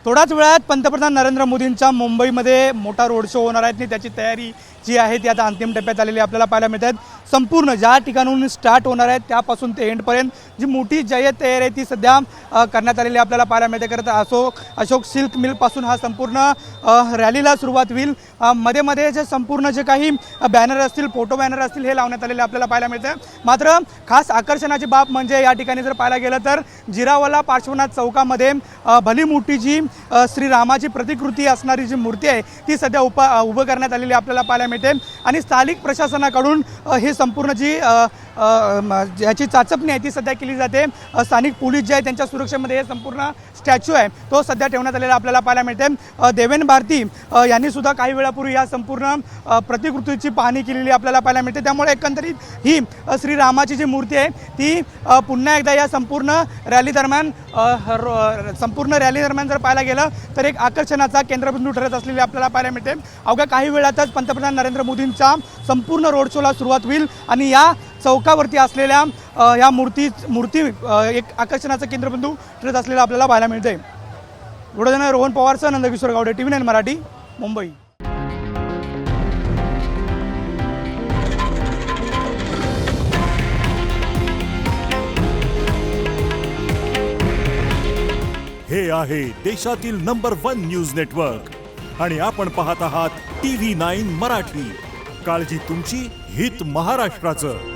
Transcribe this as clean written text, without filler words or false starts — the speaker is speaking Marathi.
थोड्याच वेळात पंतप्रधान नरेंद्र मोदींचा मुंबईमध्ये मोठा रोड शो होणार आहे आणि त्याची तयारी जी आहे ती आता अंतिम टप्प्यात आलेली आपल्याला पाहायला मिळत आहे। संपूर्ण ज्या ठिकाणाहून स्टार्ट होणार आहे त्यापासून ते एंडपर्यंत जी मोठी जय्यत तयारी आहे ती सध्या करण्यात आलेली आपल्याला पाहायला मिळते। खरं तर अशोक सिल्क मिलपासून हा संपूर्ण रॅलीला सुरुवात होईल। मध्ये मध्ये जे संपूर्ण जे काही बॅनर असतील, फोटो बॅनर असतील, हे लावण्यात आलेले आपल्याला पाहायला मिळते। मात्र खास आकर्षणाची बाब म्हणजे या ठिकाणी जर पाहायला गेलं तर जिरावाला पार्श्वनाथ चौकामध्ये भली मोठी जी श्रीरामाची प्रतिकृती असणारी जी मूर्ती आहे ती सध्या उभं करण्यात आलेली आपल्याला पाहायला मिळते आणि स्थानिक प्रशासनाकडून हे संपूर्ण जी याची चाचपणी आहे ती सध्या केली जाते। स्थानिक पोलीस जे आहे त्यांच्या सुरक्षेमध्ये हे संपूर्ण स्टॅच्यू आहे तो सध्या ठेवण्यात आलेला आपल्याला पाहायला मिळते। देवेंद्र भारती यांनी सुद्धा काही वेळापूर्वी या संपूर्ण प्रतिकृतीची पाहणी केलेली आपल्याला पाहायला मिळते। त्यामुळे एकंदरीत ही श्रीरामाची जी मूर्ती आहे ती पुन्हा एकदा या संपूर्ण रॅली दरम्यान जर पाहायला गेलं तर एक आकर्षणाचा केंद्रबिंदू ठरत असलेली आपल्याला पाहायला मिळते। अवघ्या काही वेळातच पंतप्रधान नरेंद्र मोदींचा संपूर्ण रोड शोला सुरुवात होईल आणि या चौकावरती असलेल्या या मूर्ती एक आकर्षणाचा केंद्रबिंदू ठरत असलेला आपल्याला पाहायला मिळते। वडोदरा रोहन पवारसह नंदकिशोर गावडे, TV9 मराठी, मुंबई। हे आहे देशातील नंबर 1 न्यूज नेटवर्क आणि आपण पाहत आहात TV9 मराठी। काळजी तुमची, हित महाराष्ट्राचं।